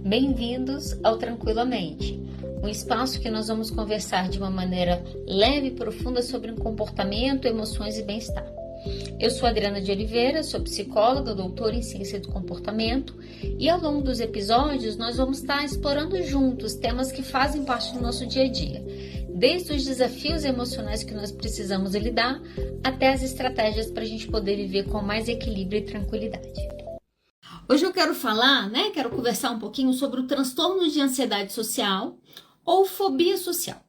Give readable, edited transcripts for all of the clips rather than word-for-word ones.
Bem-vindos ao Tranquilamente, um espaço que nós vamos conversar de uma maneira leve e profunda sobre comportamento, emoções e bem-estar. Eu sou Adriana de Oliveira, sou psicóloga, doutora em ciência do comportamento e ao longo dos episódios nós vamos estar explorando juntos temas que fazem parte do nosso dia a dia, desde os desafios emocionais que nós precisamos lidar até as estratégias para a gente poder viver com mais equilíbrio e tranquilidade. Hoje eu quero quero conversar um pouquinho sobre o transtorno de ansiedade social ou fobia social.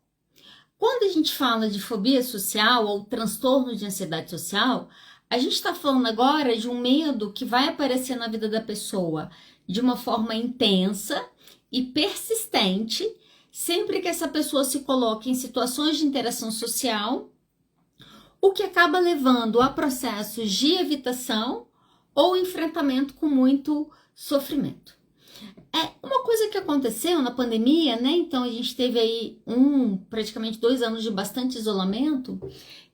Quando a gente fala de fobia social ou transtorno de ansiedade social, a gente está falando agora de um medo que vai aparecer na vida da pessoa de uma forma intensa e persistente, sempre que essa pessoa se coloca em situações de interação social, o que acaba levando a processos de evitação ou enfrentamento com muito sofrimento. É uma coisa que aconteceu na pandemia, né? Então a gente teve aí praticamente 2 anos de bastante isolamento.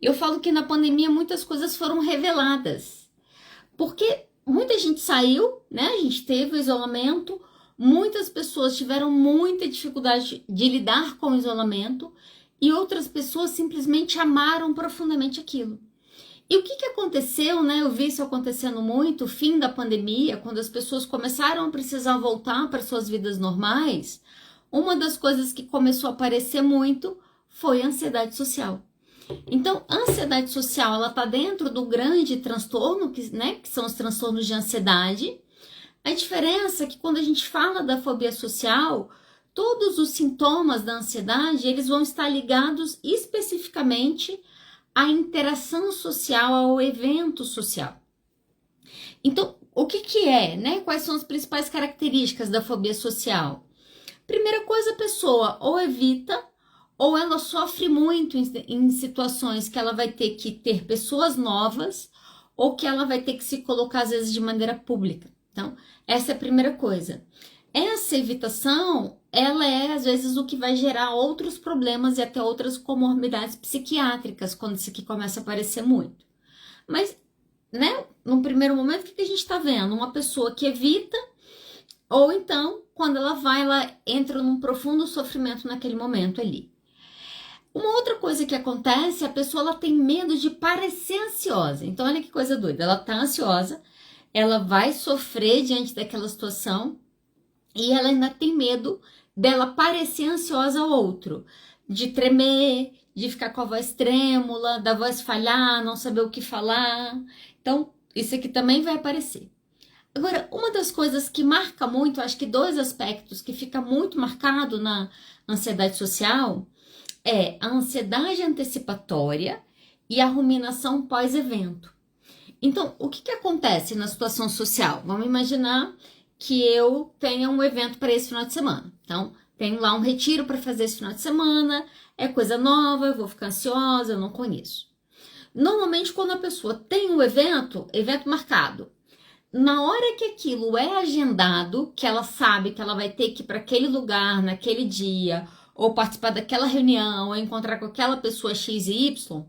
Eu falo que na pandemia muitas coisas foram reveladas, porque muita gente saiu, né? A gente teve o isolamento, muitas pessoas tiveram muita dificuldade de lidar com o isolamento e outras pessoas simplesmente amaram profundamente aquilo. E o que aconteceu, né? Eu vi isso acontecendo muito, fim da pandemia, quando as pessoas começaram a precisar voltar para suas vidas normais, uma das coisas que começou a aparecer muito foi a ansiedade social. Então, a ansiedade social, ela está dentro do grande transtorno, que são os transtornos de ansiedade. A diferença é que quando a gente fala da fobia social, todos os sintomas da ansiedade, eles vão estar ligados especificamente a interação social, ao evento social. Então, o que é, né? Quais são as principais características da fobia social? Primeira coisa, a pessoa ou evita, ou ela sofre muito em situações que ela vai ter que ter pessoas novas, ou que ela vai ter que se colocar, às vezes, de maneira pública. Então, essa é a primeira coisa. Essa evitação, ela é, às vezes, o que vai gerar outros problemas e até outras comorbidades psiquiátricas, quando isso aqui começa a aparecer muito. Mas, né, num primeiro momento, o que a gente está vendo? Uma pessoa que evita, ou então, quando ela entra num profundo sofrimento naquele momento ali. Uma outra coisa que acontece, a pessoa ela tem medo de parecer ansiosa. Então, olha que coisa doida, ela está ansiosa, ela vai sofrer diante daquela situação, e ela ainda tem medo dela parecer ansiosa ao outro, de tremer, de ficar com a voz trêmula, da voz falhar, não saber o que falar. Então, isso aqui também vai aparecer. Agora, uma das coisas que marca muito, acho que 2 aspectos que fica muito marcado na ansiedade social é a ansiedade antecipatória e a ruminação pós-evento. Então, o que acontece na situação social? Vamos imaginar que eu tenha um evento para esse final de semana. Então, tenho lá um retiro para fazer esse final de semana, é coisa nova, eu vou ficar ansiosa, eu não conheço. Normalmente, quando a pessoa tem um evento marcado, na hora que aquilo é agendado, que ela sabe que ela vai ter que ir para aquele lugar, naquele dia, ou participar daquela reunião, ou encontrar com aquela pessoa X e Y,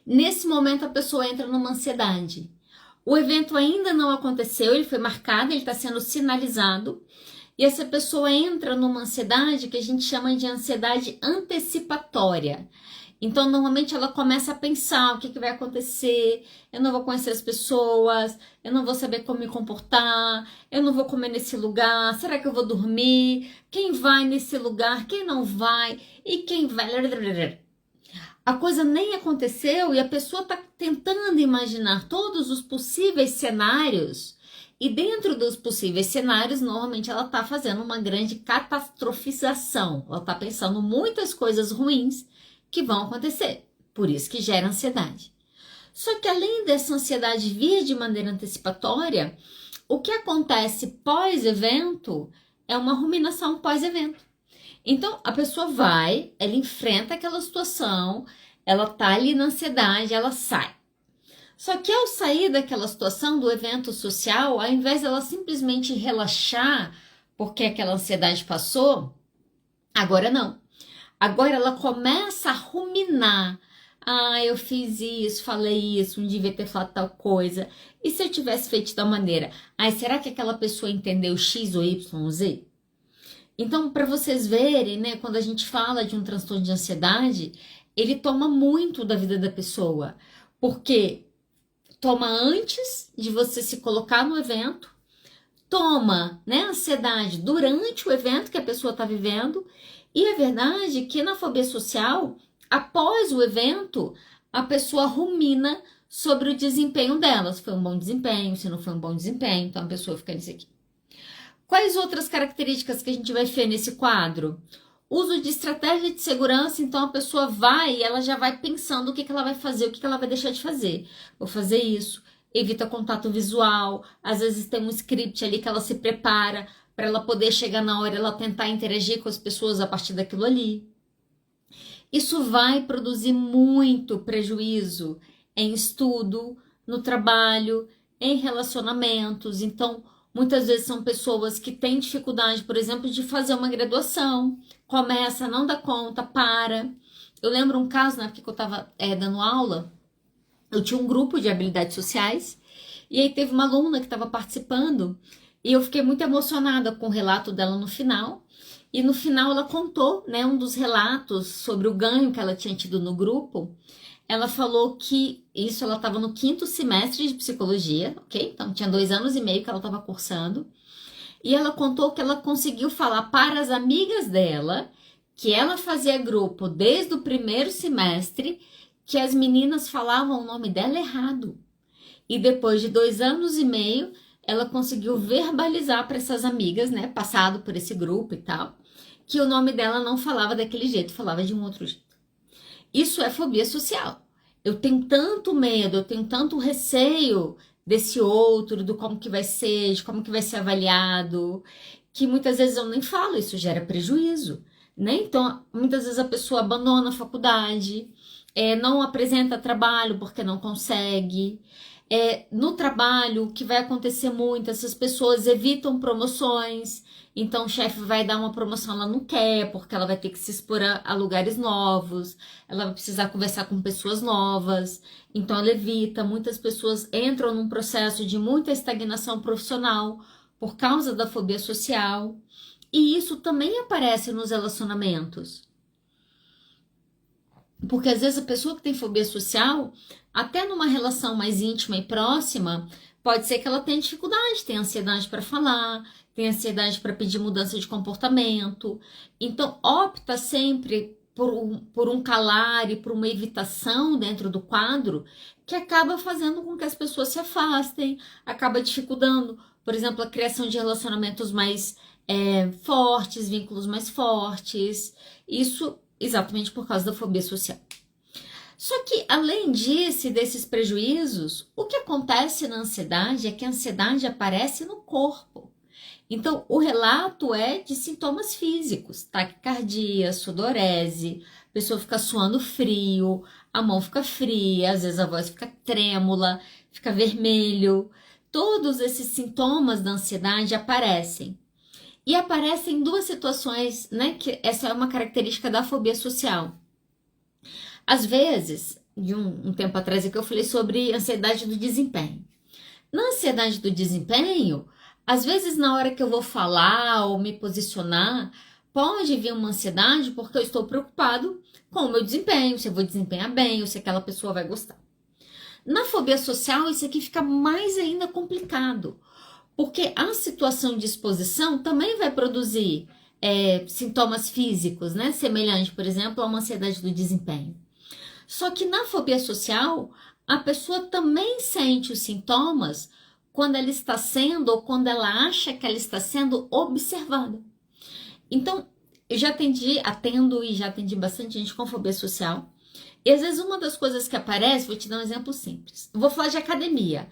nesse momento a pessoa entra numa ansiedade. O evento ainda não aconteceu, ele foi marcado, ele está sendo sinalizado, e essa pessoa entra numa ansiedade que a gente chama de ansiedade antecipatória. Então, normalmente ela começa a pensar o que vai acontecer, eu não vou conhecer as pessoas, eu não vou saber como me comportar, eu não vou comer nesse lugar, será que eu vou dormir? Quem vai nesse lugar, quem não vai? E quem vai? A coisa nem aconteceu e a pessoa está tentando imaginar todos os possíveis cenários, e dentro dos possíveis cenários, normalmente ela está fazendo uma grande catastrofização, ela está pensando muitas coisas ruins que vão acontecer, por isso que gera ansiedade. Só que além dessa ansiedade vir de maneira antecipatória, o que acontece pós-evento é uma ruminação pós-evento. Então, a pessoa ela enfrenta aquela situação, ela tá ali na ansiedade, ela sai. Só que ao sair daquela situação, do evento social, ao invés dela simplesmente relaxar, porque aquela ansiedade passou, agora não. Agora ela começa a ruminar, Ah, eu fiz isso, falei isso, não devia ter falado tal coisa. E se eu tivesse feito de tal maneira? Ai, será que aquela pessoa entendeu X ou Y, Z? Então, para vocês verem, né, quando a gente fala de um transtorno de ansiedade, ele toma muito da vida da pessoa, porque toma antes de você se colocar no evento, toma, né, ansiedade durante o evento que a pessoa está vivendo, e é verdade que na fobia social, após o evento, a pessoa rumina sobre o desempenho dela, se foi um bom desempenho, se não foi um bom desempenho, então a pessoa fica nisso aqui. Quais outras características que a gente vai ver nesse quadro? Uso de estratégia de segurança, então a pessoa vai e ela já vai pensando o que ela vai fazer, o que ela vai deixar de fazer. Vou fazer isso, evita contato visual, às vezes tem um script ali que ela se prepara para ela poder chegar na hora, ela tentar interagir com as pessoas a partir daquilo ali. Isso vai produzir muito prejuízo em estudo, no trabalho, em relacionamentos. Então, muitas vezes são pessoas que têm dificuldade, por exemplo, de fazer uma graduação, começa, não dá conta, para. Eu lembro um caso, na época que eu estava dando aula, eu tinha um grupo de habilidades sociais, e aí teve uma aluna que estava participando, e eu fiquei muito emocionada com o relato dela no final. E no final ela contou, né, um dos relatos sobre o ganho que ela tinha tido no grupo. Ela falou que isso, ela estava no 5º semestre de psicologia, ok? Então tinha 2 anos e meio que ela estava cursando. E ela contou que ela conseguiu falar para as amigas dela que ela fazia grupo desde o 1º semestre, que as meninas falavam o nome dela errado. E depois de 2 anos e meio, ela conseguiu verbalizar para essas amigas, né, passado por esse grupo e tal, que o nome dela não falava daquele jeito, falava de um outro jeito. Isso é fobia social. Eu tenho tanto medo, eu tenho tanto receio desse outro, do como que vai ser, de como que vai ser avaliado, que muitas vezes eu nem falo, isso gera prejuízo, né? Então, muitas vezes a pessoa abandona a faculdade, não apresenta trabalho porque não consegue. No trabalho, o que vai acontecer muito, essas pessoas evitam promoções, então o chefe vai dar uma promoção, ela não quer, porque ela vai ter que se expor a lugares novos, ela vai precisar conversar com pessoas novas, então ela evita. Muitas pessoas entram num processo de muita estagnação profissional por causa da fobia social, e isso também aparece nos relacionamentos. Porque às vezes a pessoa que tem fobia social, até numa relação mais íntima e próxima, pode ser que ela tenha dificuldade, tenha ansiedade para falar, tenha ansiedade para pedir mudança de comportamento. Então, opta sempre por um calar e por uma evitação dentro do quadro, que acaba fazendo com que as pessoas se afastem, acaba dificultando, por exemplo, a criação de relacionamentos mais fortes, vínculos mais fortes. Isso exatamente por causa da fobia social. Só que, além disso e desses prejuízos, o que acontece na ansiedade é que a ansiedade aparece no corpo. Então, o relato é de sintomas físicos, taquicardia, sudorese, a pessoa fica suando frio, a mão fica fria, às vezes a voz fica trêmula, fica vermelho. Todos esses sintomas da ansiedade aparecem. E aparecem em 2 situações, né? Que essa é uma característica da fobia social. Às vezes, de um tempo atrás aqui eu falei sobre ansiedade do desempenho. Na ansiedade do desempenho, às vezes na hora que eu vou falar ou me posicionar, pode vir uma ansiedade porque eu estou preocupado com o meu desempenho, se eu vou desempenhar bem ou se aquela pessoa vai gostar. Na fobia social, isso aqui fica mais ainda complicado, porque a situação de exposição também vai produzir sintomas físicos, né? Semelhante, por exemplo, a uma ansiedade do desempenho. Só que na fobia social, a pessoa também sente os sintomas quando ela está sendo ou quando ela acha que ela está sendo observada. Então, eu já atendo e já atendi bastante gente com fobia social. E às vezes uma das coisas que aparece, vou te dar um exemplo simples. Vou falar de academia.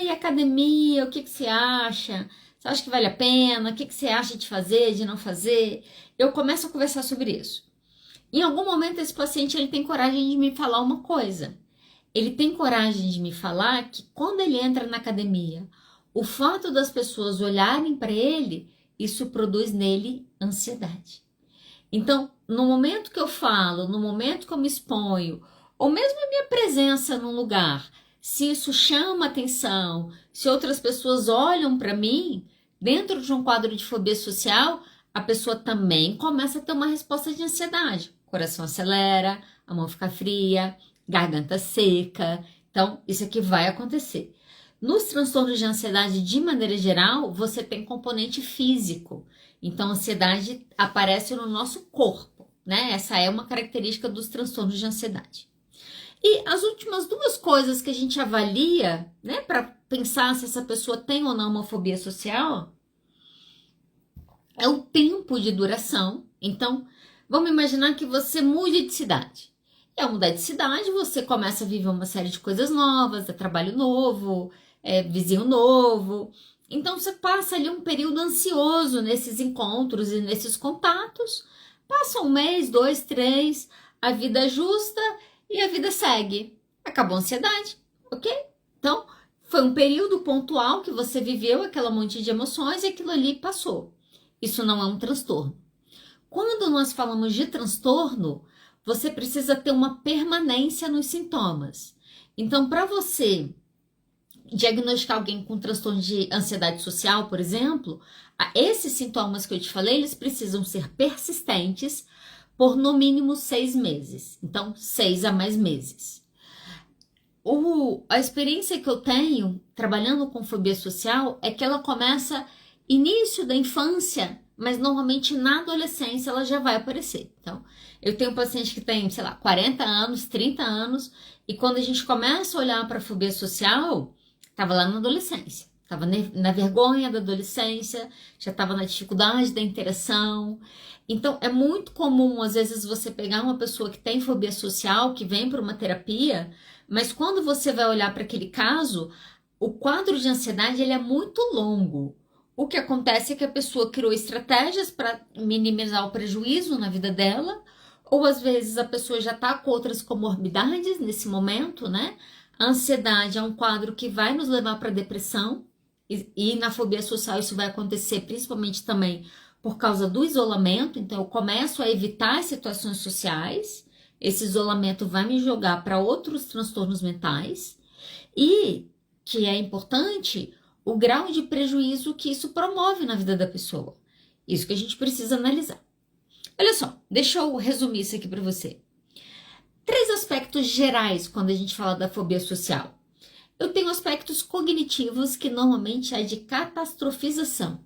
E academia, o que você acha? Você acha que vale a pena? O que você acha de fazer, de não fazer? Eu começo a conversar sobre isso. Em algum momento esse paciente ele tem coragem de me falar uma coisa. Ele tem coragem de me falar que quando ele entra na academia, o fato das pessoas olharem para ele, isso produz nele ansiedade. Então, no momento que eu falo, no momento que eu me exponho, ou mesmo a minha presença num lugar, se isso chama atenção, se outras pessoas olham para mim, dentro de um quadro de fobia social, a pessoa também começa a ter uma resposta de ansiedade. O coração acelera, a mão fica fria, garganta seca. Então, isso aqui vai acontecer. Nos transtornos de ansiedade, de maneira geral, você tem componente físico. Então, a ansiedade aparece no nosso corpo, né? Essa é uma característica dos transtornos de ansiedade. E as últimas duas coisas que a gente avalia, né, para pensar se essa pessoa tem ou não uma fobia social, é o tempo de duração. Então, vamos imaginar que você mude de cidade. E ao mudar de cidade, você começa a viver uma série de coisas novas, trabalho novo, vizinho novo. Então, você passa ali um período ansioso nesses encontros e nesses contatos. Passa um mês, 2, 3, a vida ajusta e a vida segue. Acabou a ansiedade, ok? Então, foi um período pontual que você viveu aquela monte de emoções e aquilo ali passou. Isso não é um transtorno. Quando nós falamos de transtorno, você precisa ter uma permanência nos sintomas. Então, para você diagnosticar alguém com transtorno de ansiedade social, por exemplo, esses sintomas que eu te falei, eles precisam ser persistentes por no mínimo 6 meses. Então, 6 a mais meses. A experiência que eu tenho trabalhando com fobia social é que ela começa início da infância, mas normalmente na adolescência ela já vai aparecer. Então, eu tenho um paciente que tem, 40 anos, 30 anos, e quando a gente começa a olhar para a fobia social, estava lá na adolescência, estava na vergonha da adolescência, já estava na dificuldade da interação. Então, é muito comum, às vezes, você pegar uma pessoa que tem fobia social, que vem para uma terapia, mas quando você vai olhar para aquele caso, o quadro de ansiedade ele é muito longo. O que acontece é que a pessoa criou estratégias para minimizar o prejuízo na vida dela, ou às vezes a pessoa já está com outras comorbidades nesse momento, né? A ansiedade é um quadro que vai nos levar para depressão, e na fobia social isso vai acontecer principalmente também por causa do isolamento. Então eu começo a evitar as situações sociais, esse isolamento vai me jogar para outros transtornos mentais, e que é importante o grau de prejuízo que isso promove na vida da pessoa. Isso que a gente precisa analisar. Olha só, deixa eu resumir isso aqui para você. 3 aspectos gerais quando a gente fala da fobia social. Eu tenho aspectos cognitivos que normalmente é de catastrofização.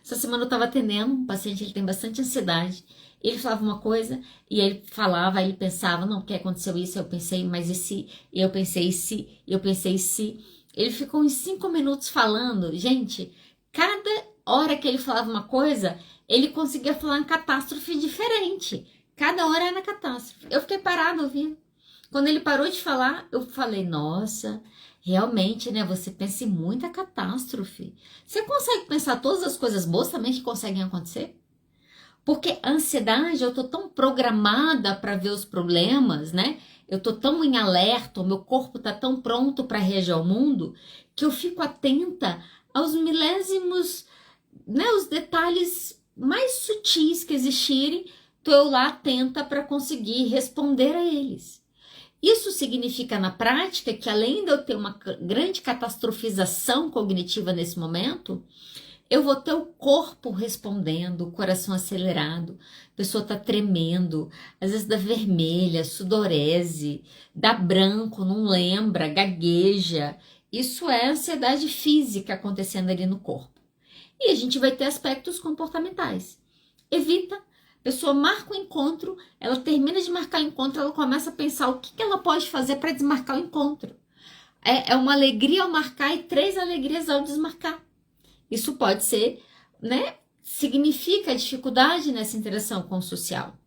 Essa semana eu estava atendendo um paciente, ele tem bastante ansiedade. Ele falava uma coisa e ele falava, ele pensava, não, porque aconteceu isso, eu pensei, mas e se? Eu pensei se, eu pensei se. Ele ficou uns 5 minutos falando. Gente, cada hora que ele falava uma coisa, ele conseguia falar uma catástrofe diferente. Cada hora era catástrofe. Eu fiquei parada ouvindo. Quando ele parou de falar, eu falei, nossa, realmente, né? Você pensa em muita catástrofe. Você consegue pensar todas as coisas boas também que conseguem acontecer? Porque a ansiedade, eu tô tão programada para ver os problemas, né? Eu tô tão em alerta, o meu corpo tá tão pronto para reagir ao mundo, que eu fico atenta aos milésimos, né? Os detalhes mais sutis que existirem, tô eu lá atenta para conseguir responder a eles. Isso significa na prática que além de eu ter uma grande catastrofização cognitiva nesse momento, eu vou ter o corpo respondendo, o coração acelerado, a pessoa tá tremendo, às vezes dá vermelha, sudorese, dá branco, não lembra, gagueja. Isso é ansiedade física acontecendo ali no corpo. E a gente vai ter aspectos comportamentais. Evita, a pessoa marca o encontro, ela termina de marcar o encontro, ela começa a pensar o que ela pode fazer para desmarcar o encontro. É uma alegria ao marcar e 3 alegrias ao desmarcar. Isso pode ser, né? Significa dificuldade nessa interação com o social.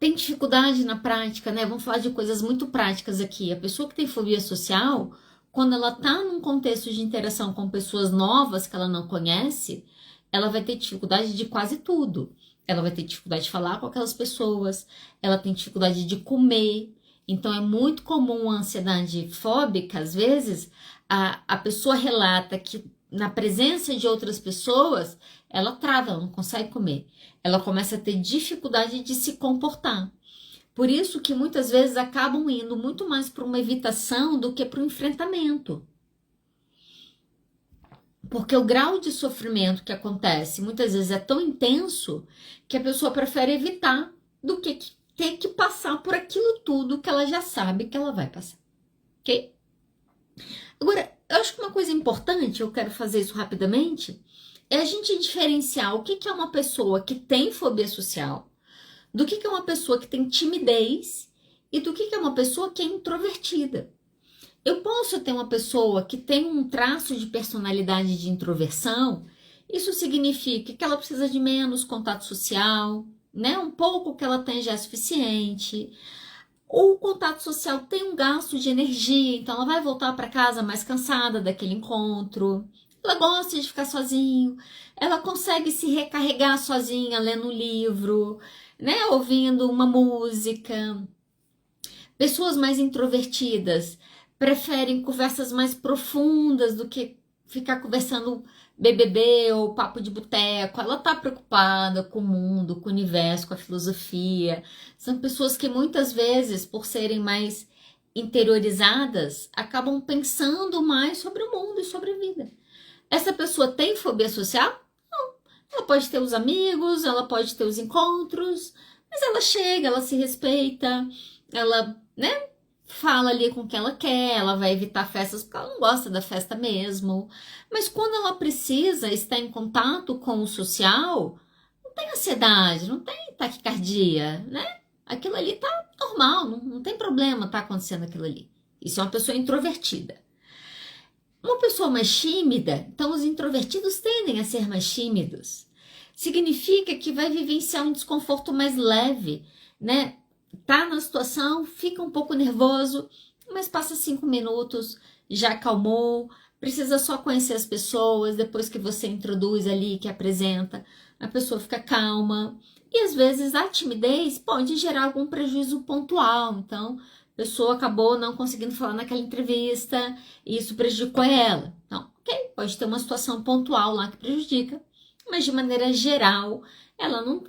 Tem dificuldade na prática, né? Vamos falar de coisas muito práticas aqui. A pessoa que tem fobia social, quando ela tá num contexto de interação com pessoas novas que ela não conhece, ela vai ter dificuldade de quase tudo. Ela vai ter dificuldade de falar com aquelas pessoas, ela tem dificuldade de comer. Então, é muito comum a ansiedade fóbica, às vezes, a pessoa relata que na presença de outras pessoas, ela trava, ela não consegue comer. Ela começa a ter dificuldade de se comportar. Por isso que muitas vezes acabam indo muito mais para uma evitação do que para o enfrentamento. Porque o grau de sofrimento que acontece muitas vezes é tão intenso que a pessoa prefere evitar do que ter que passar por aquilo tudo que ela já sabe que ela vai passar. Ok? Agora, eu acho que uma coisa importante, eu quero fazer isso rapidamente, é a gente diferenciar o que é uma pessoa que tem fobia social, do que é uma pessoa que tem timidez e do que é uma pessoa que é introvertida. Eu posso ter uma pessoa que tem um traço de personalidade de introversão, isso significa que ela precisa de menos contato social, né? Um pouco que ela tem já é suficiente. Ou o contato social tem um gasto de energia, então ela vai voltar para casa mais cansada daquele encontro. Ela gosta de ficar sozinho, ela consegue se recarregar sozinha lendo um livro, né? Ouvindo uma música. Pessoas mais introvertidas preferem conversas mais profundas do que ficar conversando BBB ou papo de boteco. Ela tá preocupada com o mundo, com o universo, com a filosofia. São pessoas que muitas vezes, por serem mais interiorizadas, acabam pensando mais sobre o mundo e sobre a vida. Essa pessoa tem fobia social? Não. Ela pode ter os amigos, ela pode ter os encontros, mas ela chega, ela se respeita, ela, né, fala ali com quem ela quer, ela vai evitar festas porque ela não gosta da festa mesmo. Mas quando ela precisa estar em contato com o social, não tem ansiedade, não tem taquicardia, né? Aquilo ali tá normal, não tem problema tá acontecendo aquilo ali. Isso é uma pessoa introvertida. Uma pessoa mais tímida, então os introvertidos tendem a ser mais tímidos. Significa que vai vivenciar um desconforto mais leve, né? Tá na situação, fica um pouco nervoso, mas passa 5 minutos, já acalmou, precisa só conhecer as pessoas, depois que você introduz ali, que apresenta, a pessoa fica calma. E às vezes a timidez pode gerar algum prejuízo pontual, então a pessoa acabou não conseguindo falar naquela entrevista e isso prejudicou ela. Então, ok, pode ter uma situação pontual lá que prejudica, mas de maneira geral,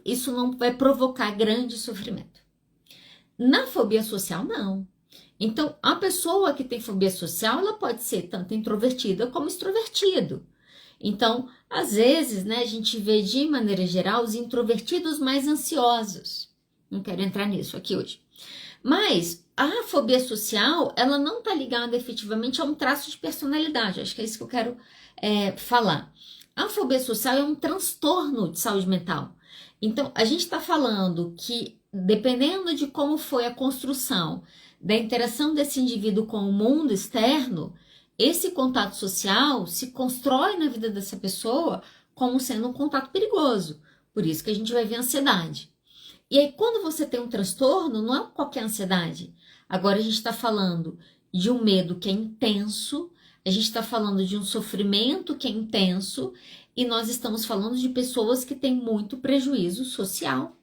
isso não vai provocar grande sofrimento. Na fobia social, não. Então, a pessoa que tem fobia social, ela pode ser tanto introvertida como extrovertido. Então, às vezes, né, a gente vê de maneira geral os introvertidos mais ansiosos. Não quero entrar nisso aqui hoje. Mas a fobia social, ela não está ligada efetivamente a um traço de personalidade. Acho que é isso que eu quero falar. A fobia social é um transtorno de saúde mental. Então, a gente está falando que, dependendo de como foi a construção da interação desse indivíduo com o mundo externo, esse contato social se constrói na vida dessa pessoa como sendo um contato perigoso. Por isso que a gente vai ver ansiedade. E aí, quando você tem um transtorno, não é qualquer ansiedade. Agora a gente está falando de um medo que é intenso, a gente está falando de um sofrimento que é intenso, e nós estamos falando de pessoas que têm muito prejuízo social.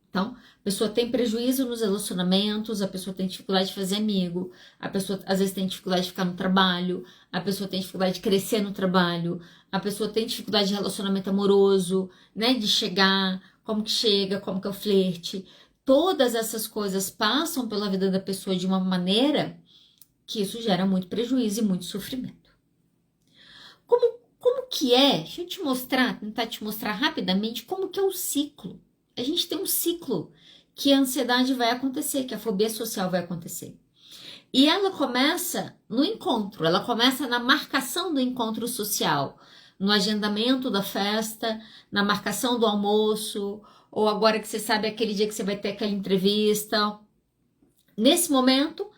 Então, a pessoa tem prejuízo nos relacionamentos, a pessoa tem dificuldade de fazer amigo, a pessoa às vezes tem dificuldade de ficar no trabalho, a pessoa tem dificuldade de crescer no trabalho, a pessoa tem dificuldade de relacionamento amoroso, né, de chegar, como que chega, como que é o flerte. Todas essas coisas passam pela vida da pessoa de uma maneira que isso gera muito prejuízo e muito sofrimento. Como que é? Deixa eu te mostrar, tentar te mostrar rapidamente como que é o ciclo. A gente tem um ciclo que a ansiedade vai acontecer, que a fobia social vai acontecer. E ela começa no encontro, ela começa na marcação do encontro social, no agendamento da festa, na marcação do almoço, ou agora que você sabe aquele dia que você vai ter aquela entrevista. Nesse momento,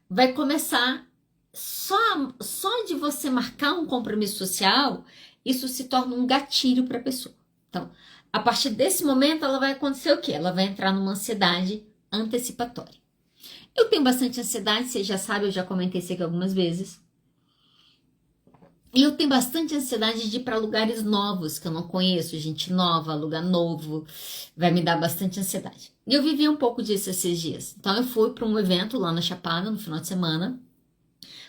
vai começar só de você marcar um compromisso social, isso se torna um gatilho para a pessoa. Então, a partir desse momento, ela vai acontecer o quê? Ela vai entrar numa ansiedade antecipatória. Eu tenho bastante ansiedade, você já sabe, eu já comentei isso aqui algumas vezes. E eu tenho bastante ansiedade de ir para lugares novos, que eu não conheço, gente nova, lugar novo, vai me dar bastante ansiedade. E eu vivi um pouco disso esses dias. Então, eu fui para um evento lá na Chapada, no final de semana.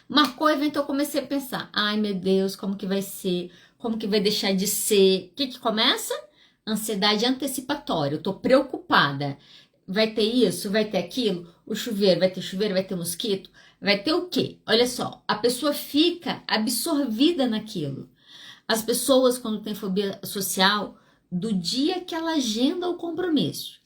Marcou o evento, eu comecei a pensar, ai meu Deus, como que vai ser? Como que vai deixar de ser? O que começa? Ansiedade antecipatória, eu tô preocupada. vai ter isso, vai ter aquilo, o chuveiro, vai ter mosquito, vai ter o quê? Olha só, a pessoa fica absorvida naquilo. As pessoas, quando têm fobia social, do dia que ela agenda o compromisso,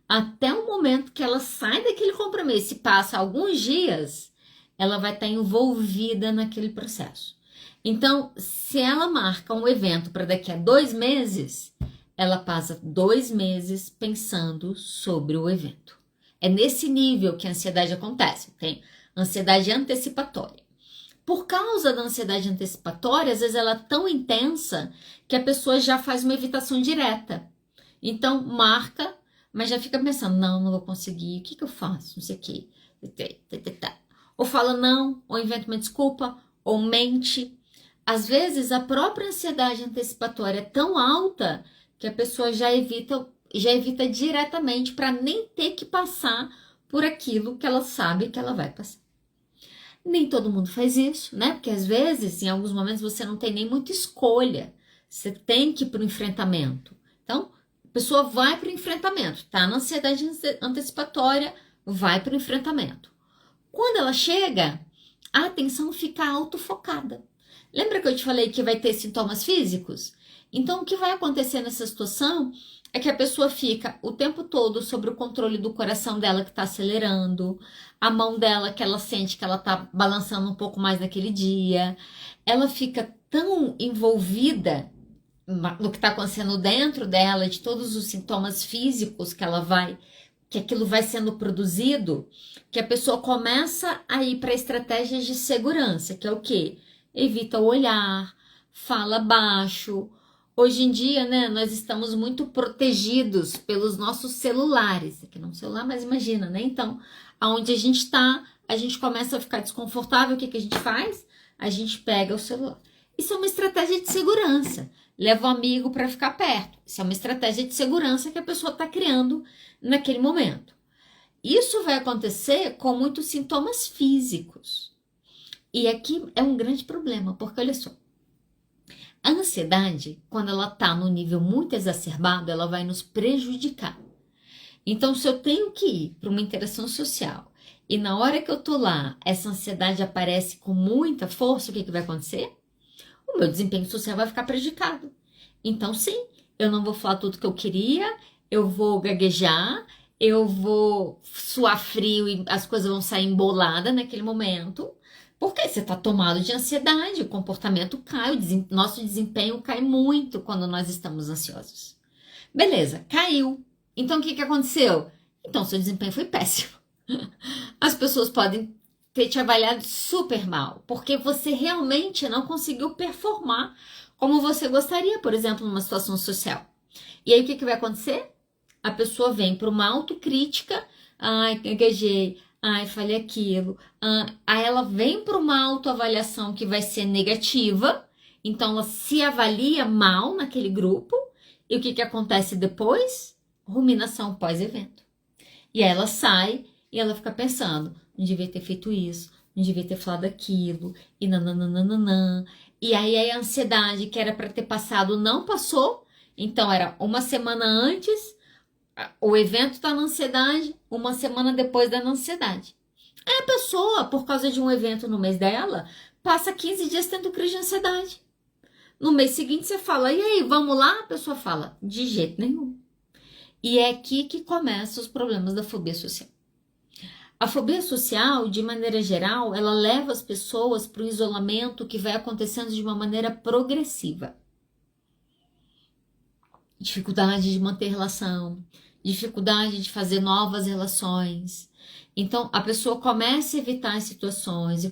até o momento que ela sai daquele compromisso e passa alguns dias, ela vai estar envolvida naquele processo. Então, se ela marca um evento para daqui a 2 meses, ela passa 2 meses pensando sobre o evento. É nesse nível que a ansiedade acontece. Tem ansiedade antecipatória. Por causa da ansiedade antecipatória, às vezes ela é tão intensa que a pessoa já faz uma evitação direta. Então, marca, mas já fica pensando, não vou conseguir, o que eu faço? Não sei o quê. Ou fala não, ou inventa uma desculpa, ou mente. Às vezes, a própria ansiedade antecipatória é tão alta que a pessoa já evita diretamente para nem ter que passar por aquilo que ela sabe que ela vai passar. Nem todo mundo faz isso, né? Porque às vezes, em alguns momentos, você não tem nem muita escolha. Você tem que ir para o enfrentamento. Então, a pessoa vai para o enfrentamento, tá na ansiedade antecipatória, vai para o enfrentamento. Quando ela chega, a atenção fica autofocada. Lembra que eu te falei que vai ter sintomas físicos? Então, o que vai acontecer nessa situação é que a pessoa fica o tempo todo sobre o controle do coração dela que está acelerando, a mão dela que ela sente que ela está balançando um pouco mais naquele dia. Ela fica tão envolvida no que está acontecendo dentro dela, de todos os sintomas físicos que aquilo vai sendo produzido, que a pessoa começa a ir para estratégias de segurança, que é o quê? Evita o olhar, fala baixo. Hoje em dia, né, nós estamos muito protegidos pelos nossos celulares. Aqui não é um celular, mas imagina, né? Então, aonde a gente está, a gente começa a ficar desconfortável. O que a gente faz? A gente pega o celular. Isso é uma estratégia de segurança. Leva o amigo para ficar perto. Isso é uma estratégia de segurança que a pessoa está criando naquele momento. Isso vai acontecer com muitos sintomas físicos. E aqui é um grande problema, porque olha só, a ansiedade, quando ela está no nível muito exacerbado, ela vai nos prejudicar. Então, se eu tenho que ir para uma interação social e na hora que eu tô lá, essa ansiedade aparece com muita força, o que vai acontecer? O meu desempenho social vai ficar prejudicado. Então, sim, eu não vou falar tudo que eu queria, eu vou gaguejar, eu vou suar frio e as coisas vão sair emboladas naquele momento. Porque você está tomado de ansiedade, o comportamento cai, nosso desempenho cai muito quando nós estamos ansiosos. Beleza, caiu. Então, o que aconteceu? Então, seu desempenho foi péssimo. As pessoas podem ter te avaliado super mal, porque você realmente não conseguiu performar como você gostaria, por exemplo, numa situação social. E aí, o que vai acontecer? A pessoa vem para uma autocrítica, ai, gaguejei, ai, falei aquilo. Aí ela vem para uma autoavaliação que vai ser negativa. Então, ela se avalia mal naquele grupo. E o que acontece depois? Ruminação pós-evento. E aí ela sai e ela fica pensando, não devia ter feito isso, não devia ter falado aquilo, e nananana. E aí a ansiedade que era para ter passado não passou. Então, era uma semana antes, o evento está na ansiedade, uma semana depois da ansiedade. Aí a pessoa, por causa de um evento no mês dela, passa 15 dias tendo crise de ansiedade. No mês seguinte você fala, e aí, vamos lá? A pessoa fala, de jeito nenhum. E é aqui que começam os problemas da fobia social. A fobia social, de maneira geral, ela leva as pessoas para o isolamento que vai acontecendo de uma maneira progressiva. Dificuldade de manter relação, dificuldade de fazer novas relações. Então, a pessoa começa a evitar situações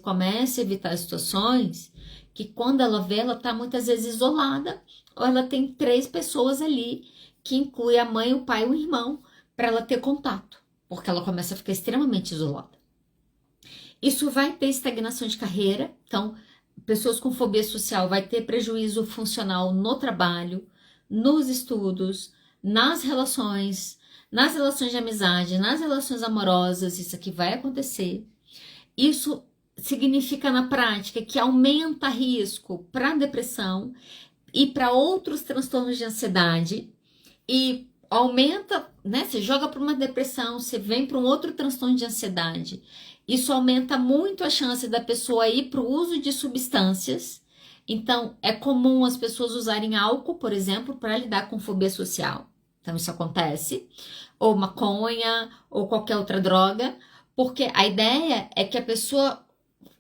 que quando ela vê, ela está muitas vezes isolada, ou ela tem 3 pessoas ali, que inclui a mãe, o pai e o irmão, para ela ter contato, porque ela começa a ficar extremamente isolada. Isso vai ter estagnação de carreira, então, pessoas com fobia social vai ter prejuízo funcional no trabalho, nos estudos, nas relações de amizade, nas relações amorosas, isso aqui vai acontecer. Isso significa na prática que aumenta risco para depressão e para outros transtornos de ansiedade. E aumenta, né? Você joga para uma depressão, você vem para um outro transtorno de ansiedade. Isso aumenta muito a chance da pessoa ir para o uso de substâncias. Então, é comum as pessoas usarem álcool, por exemplo, para lidar com fobia social. Então, isso acontece. Ou maconha, ou qualquer outra droga. Porque a ideia é que a pessoa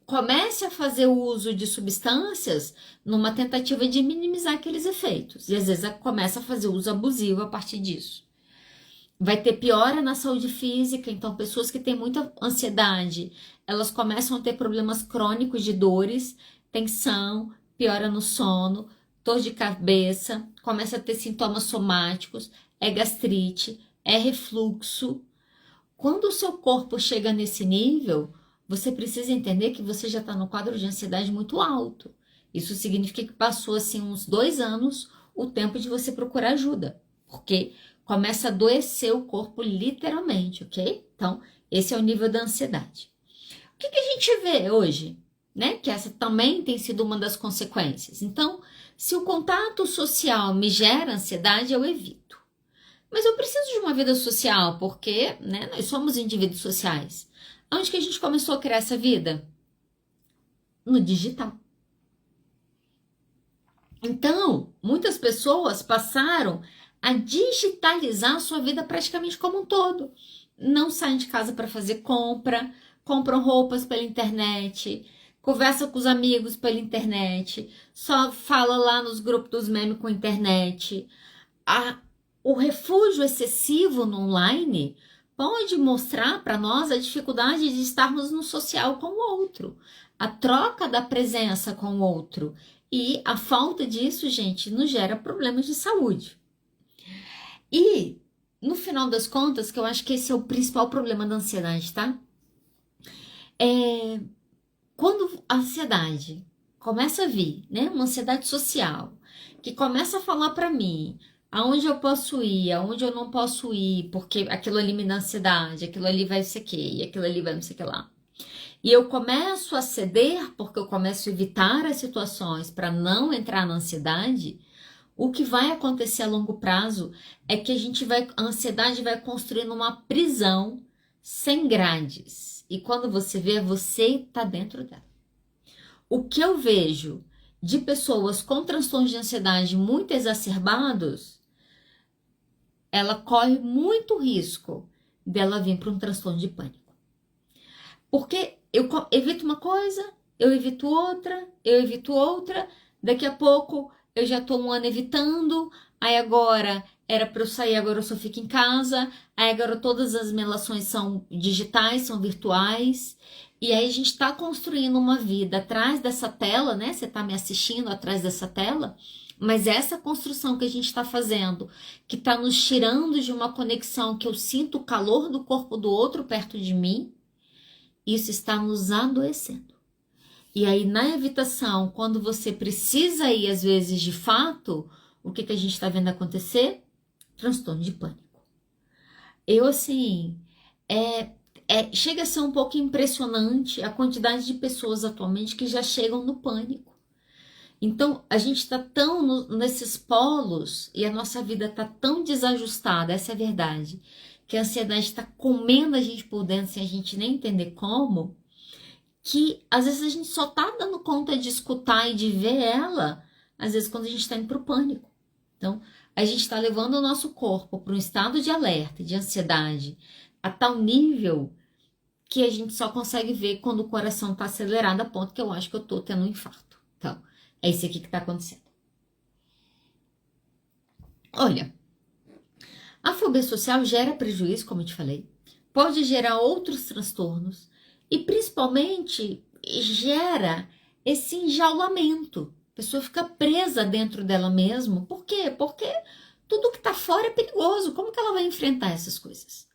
comece a fazer o uso de substâncias numa tentativa de minimizar aqueles efeitos. E às vezes começa a fazer uso abusivo a partir disso. Vai ter piora na saúde física, então pessoas que têm muita ansiedade, elas começam a ter problemas crônicos de dores, tensão, piora no sono, dor de cabeça, começa a ter sintomas somáticos, é gastrite, é refluxo. Quando o seu corpo chega nesse nível, você precisa entender que você já está no quadro de ansiedade muito alto. Isso significa que passou assim uns 2 anos o tempo de você procurar ajuda, porque começa a adoecer o corpo literalmente, ok? Então, esse é o nível da ansiedade. O que a gente vê hoje, né? Que essa também tem sido uma das consequências. Então, se o contato social me gera ansiedade, eu evito. Mas eu preciso de uma vida social, porque, né, nós somos indivíduos sociais. Onde que a gente começou a criar essa vida? No digital. Então, muitas pessoas passaram a digitalizar a sua vida praticamente como um todo. Não saem de casa para fazer compra, compram roupas pela internet, conversa com os amigos pela internet, só fala lá nos grupos dos memes com a internet. O refúgio excessivo no online pode mostrar para nós a dificuldade de estarmos no social com o outro, a troca da presença com o outro. E a falta disso, gente, nos gera problemas de saúde. E, no final das contas, que eu acho que esse é o principal problema da ansiedade, tá? Quando a ansiedade começa a vir, né? Uma ansiedade social, que começa a falar para mim aonde eu posso ir, aonde eu não posso ir, porque aquilo ali me dá ansiedade, aquilo ali vai não sei o quê, e aquilo ali vai não sei o que lá. E eu começo a ceder, porque eu começo a evitar as situações para não entrar na ansiedade. O que vai acontecer a longo prazo é que a ansiedade vai construindo uma prisão sem grades. E quando você vê, você está dentro dela. O que eu vejo de pessoas com transtornos de ansiedade muito exacerbados, ela corre muito risco dela vir para um transtorno de pânico. Porque eu evito uma coisa, eu evito outra, daqui a pouco eu já estou 1 ano evitando, aí agora era para eu sair, agora eu só fico em casa, aí agora todas as minhas relações são digitais, são virtuais, e aí a gente está construindo uma vida atrás dessa tela, né? Você está me assistindo atrás dessa tela, mas essa construção que a gente está fazendo, que está nos tirando de uma conexão que eu sinto o calor do corpo do outro perto de mim, isso está nos adoecendo. E aí, na evitação, quando você precisa ir, às vezes, de fato, o que a gente está vendo acontecer? Transtorno de pânico. Eu, assim, chega a ser um pouco impressionante a quantidade de pessoas atualmente que já chegam no pânico. Então, a gente está tão nesses polos e a nossa vida está tão desajustada, essa é a verdade, que a ansiedade está comendo a gente por dentro sem a gente nem entender como, que às vezes a gente só tá dando conta de escutar e de ver ela, às vezes quando a gente está indo para o pânico. Então, a gente está levando o nosso corpo para um estado de alerta, de ansiedade, a tal nível que a gente só consegue ver quando o coração está acelerado a ponto que eu acho que eu estou tendo um infarto. Então, é isso aqui que está acontecendo. Olha, a fobia social gera prejuízo, como eu te falei, pode gerar outros transtornos e principalmente gera esse enjaulamento. A pessoa fica presa dentro dela mesma. Por quê? Porque tudo que está fora é perigoso. Como que ela vai enfrentar essas coisas?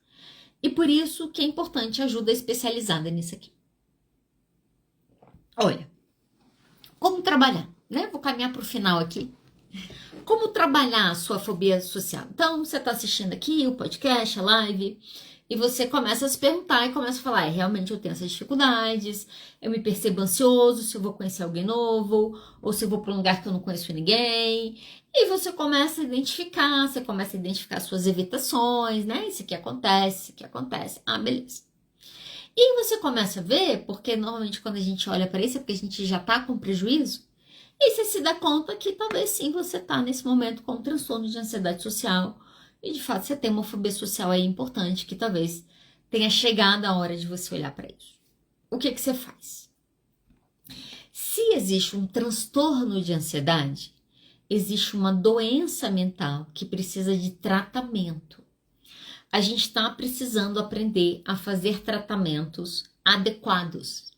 E por isso que é importante ajuda especializada nisso aqui. Olha, como trabalhar, né? Vou caminhar para o final aqui. Como trabalhar a sua fobia social? Então, você está assistindo aqui o podcast, a live, E você começa a se perguntar e começa a falar, realmente eu tenho essas dificuldades, eu me percebo ansioso se eu vou conhecer alguém novo, ou se eu vou para um lugar que eu não conheço ninguém. E você começa a identificar, suas evitações, né? Isso aqui acontece, isso aqui acontece. Ah, beleza. E você começa a ver, porque normalmente quando a gente olha para isso é porque a gente já tá com prejuízo, e você se dá conta que talvez sim você tá nesse momento com um transtorno de ansiedade social, e de fato você tem uma fobia social aí importante, que talvez tenha chegado a hora de você olhar para isso. O que você faz? Se existe um transtorno de ansiedade, existe uma doença mental que precisa de tratamento. A gente está precisando aprender a fazer tratamentos adequados.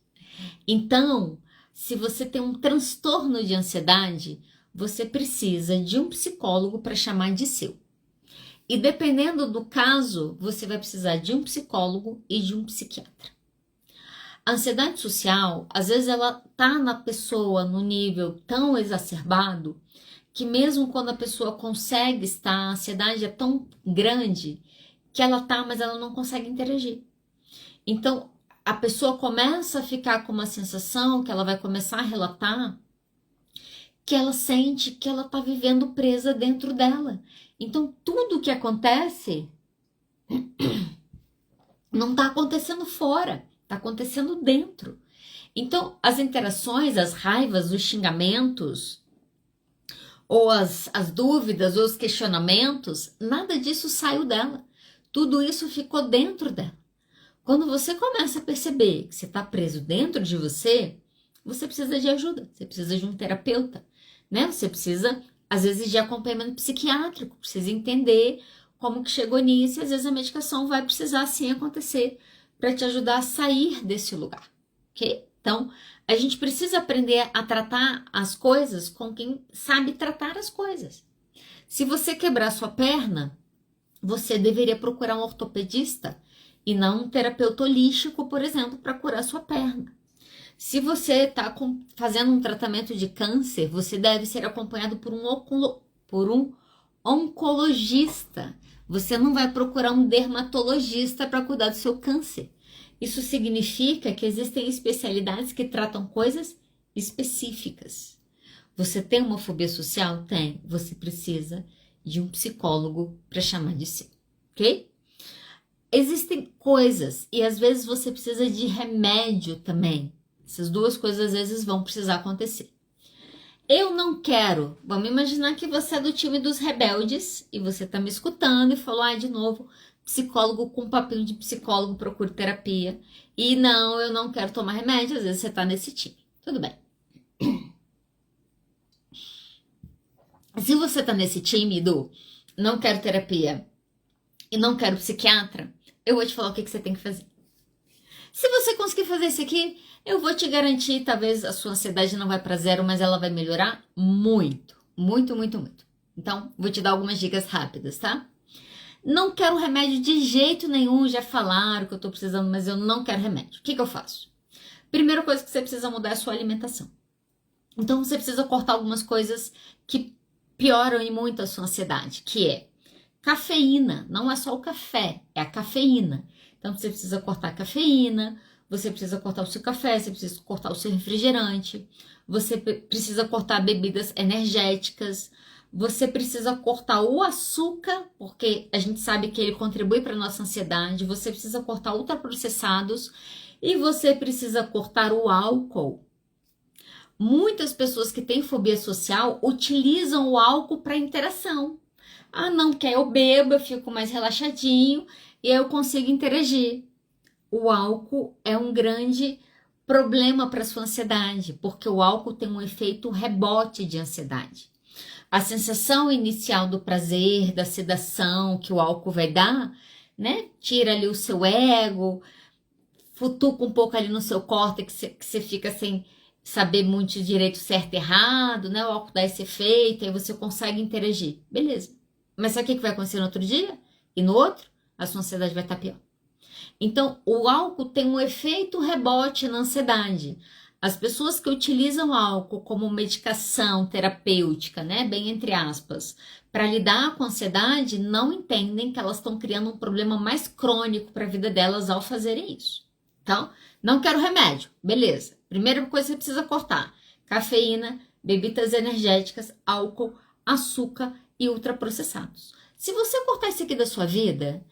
Então, se você tem um transtorno de ansiedade, você precisa de um psicólogo para chamar de seu. E dependendo do caso, você vai precisar de um psicólogo e de um psiquiatra. A ansiedade social, às vezes ela tá na pessoa no nível tão exacerbado que mesmo quando a pessoa consegue estar, a ansiedade é tão grande que ela tá, mas ela não consegue interagir. Então, a pessoa começa a ficar com uma sensação que ela vai começar a relatar que ela sente que ela tá vivendo presa dentro dela. Então, tudo que acontece não tá acontecendo fora, tá acontecendo dentro. Então, as interações, as raivas, os xingamentos, ou as dúvidas, ou os questionamentos, nada disso saiu dela. Tudo isso ficou dentro dela. Quando você começa a perceber que você está preso dentro de você, você precisa de ajuda, você precisa de um terapeuta, né? Você precisa, às vezes, de acompanhamento psiquiátrico, precisa entender como que chegou nisso, e às vezes a medicação vai precisar sim acontecer para te ajudar a sair desse lugar, ok? Então, a gente precisa aprender a tratar as coisas com quem sabe tratar as coisas. Se você quebrar sua perna, você deveria procurar um ortopedista e não um terapeuta holístico, por exemplo, para curar sua perna. Se você está fazendo um tratamento de câncer, você deve ser acompanhado por um oncologista. Você não vai procurar um dermatologista para cuidar do seu câncer. Isso significa que existem especialidades que tratam coisas específicas. Você tem uma fobia social? Tem. Você precisa de um psicólogo para chamar de si, ok? Existem coisas e às vezes você precisa de remédio também. Essas duas coisas às vezes vão precisar acontecer. Eu não quero, vamos imaginar que você é do time dos rebeldes e você tá me escutando e falou, de novo, psicólogo com papinho de psicólogo, procure terapia. E não, eu não quero tomar remédio, às vezes você tá nesse time. Tudo bem. Se você tá nesse time do não quero terapia e não quero psiquiatra, eu vou te falar o que você tem que fazer. Se você conseguir fazer isso aqui, eu vou te garantir, talvez a sua ansiedade não vai para zero, mas ela vai melhorar muito, muito, muito, muito. Então, vou te dar algumas dicas rápidas, tá? Não quero remédio de jeito nenhum, já falaram que eu tô precisando, mas eu não quero remédio. O que eu faço? Primeira coisa que você precisa mudar é a sua alimentação. Então, você precisa cortar algumas coisas que pioram e muito a sua ansiedade, que é cafeína. Não é só o café, é a cafeína. Então, você precisa cortar a cafeína, você precisa cortar o seu café, você precisa cortar o seu refrigerante, você precisa cortar bebidas energéticas, você precisa cortar o açúcar, porque a gente sabe que ele contribui para a nossa ansiedade, você precisa cortar ultraprocessados e você precisa cortar o álcool. Muitas pessoas que têm fobia social utilizam o álcool para interação. Não quer, eu bebo, eu fico mais relaxadinho e eu consigo interagir. O álcool é um grande problema para sua ansiedade, porque o álcool tem um efeito rebote de ansiedade. A sensação inicial do prazer, da sedação que o álcool vai dar, né? Tira ali o seu ego, futuca um pouco ali no seu córtex, que você fica sem saber muito direito certo e errado, né? O álcool dá esse efeito, aí você consegue interagir. Beleza. Mas sabe o que vai acontecer no outro dia? E no outro? A sua ansiedade vai estar pior. Então, o álcool tem um efeito rebote na ansiedade. As pessoas que utilizam álcool como medicação terapêutica, né, bem entre aspas, para lidar com a ansiedade, não entendem que elas estão criando um problema mais crônico para a vida delas ao fazerem isso. Então, não quero remédio, beleza. Primeira coisa que você precisa cortar: cafeína, bebidas energéticas, álcool, açúcar e ultraprocessados. Se você cortar isso aqui da sua vida,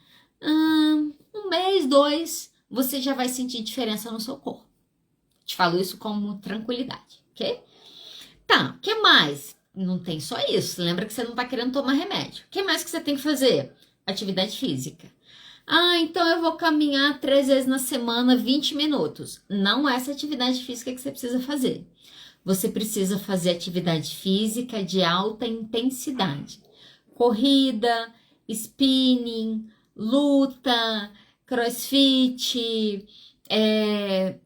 um mês, 2, você já vai sentir diferença no seu corpo. Te falo isso como tranquilidade, ok? Tá, o que mais? Não tem só isso. Lembra que você não tá querendo tomar remédio. O que mais que você tem que fazer? Atividade física. Então eu vou caminhar 3 vezes na semana, 20 minutos. Não é essa atividade física que você precisa fazer. Você precisa fazer atividade física de alta intensidade. Corrida, spinning, luta, crossfit,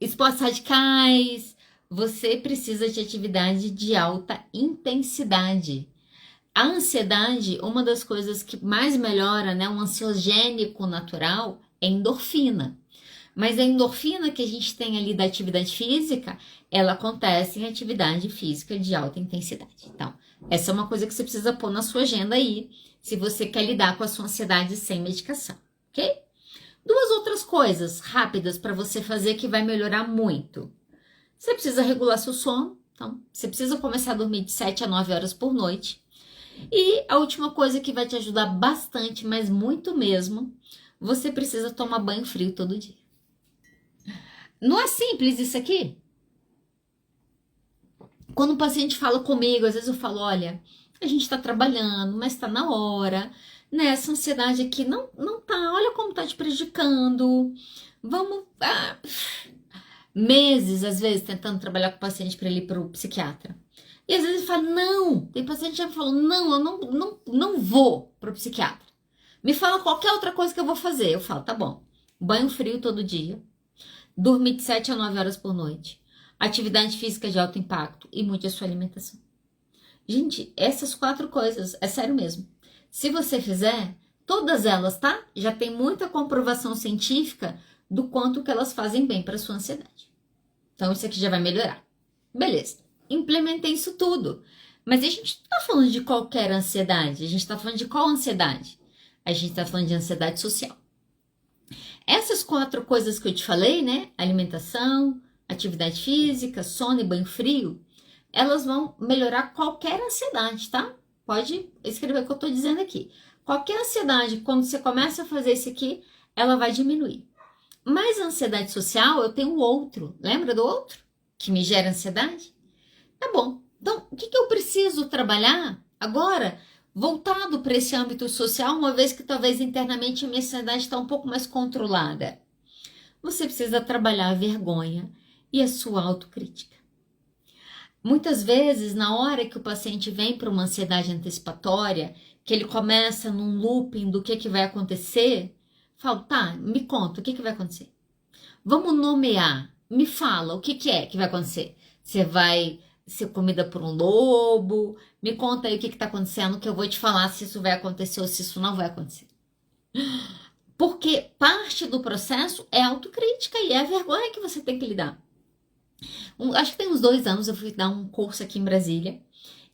esportes radicais. Você precisa de atividade de alta intensidade. A ansiedade, uma das coisas que mais melhora, né, um ansiogênico natural, é endorfina. Mas a endorfina que a gente tem ali da atividade física, ela acontece em atividade física de alta intensidade. Então, essa é uma coisa que você precisa pôr na sua agenda aí, se você quer lidar com a sua ansiedade sem medicação, ok? 2 outras coisas rápidas para você fazer que vai melhorar muito. Você precisa regular seu sono, então você precisa começar a dormir de 7 a 9 horas por noite. E a última coisa que vai te ajudar bastante, mas muito mesmo, você precisa tomar banho frio todo dia. Não é simples isso aqui? Quando o paciente fala comigo, às vezes eu falo, olha, a gente tá trabalhando, mas tá na hora, né? Essa ansiedade aqui não tá, olha como tá te prejudicando. Vamos... meses, às vezes, tentando trabalhar com o paciente para ele ir pro psiquiatra. E às vezes ele fala, não, tem paciente que já me falou, não, eu não vou pro psiquiatra. Me fala qualquer outra coisa que eu vou fazer. Eu falo, tá bom, banho frio todo dia, dormir de 7 a 9 horas por noite, atividade física de alto impacto e mude a sua alimentação. Gente, essas 4 coisas, é sério mesmo. Se você fizer, todas elas, tá? Já tem muita comprovação científica do quanto que elas fazem bem para sua ansiedade. Então, isso aqui já vai melhorar. Beleza, implementei isso tudo. Mas a gente não tá falando de qualquer ansiedade. A gente tá falando de qual ansiedade? A gente tá falando de ansiedade social. Essas 4 coisas que eu te falei, né? Alimentação, atividade física, sono e banho frio, elas vão melhorar qualquer ansiedade, tá? Pode escrever o que eu tô dizendo aqui. Qualquer ansiedade, quando você começa a fazer isso aqui, ela vai diminuir. Mas a ansiedade social, eu tenho o outro. Lembra do outro? Que me gera ansiedade? Tá bom. Então, o que eu preciso trabalhar agora, voltado para esse âmbito social, uma vez que talvez internamente a minha ansiedade está um pouco mais controlada? Você precisa trabalhar a vergonha e a sua autocrítica. Muitas vezes, na hora que o paciente vem para uma ansiedade antecipatória, que ele começa num looping do que vai acontecer, falo, tá, me conta, o que vai acontecer? Vamos nomear, me fala, o que é que vai acontecer? Você vai ser comida por um lobo? Me conta aí o que tá acontecendo, que eu vou te falar se isso vai acontecer ou se isso não vai acontecer. Porque parte do processo é autocrítica e é a vergonha que você tem que lidar. Acho que tem uns 2 anos eu fui dar um curso aqui em Brasília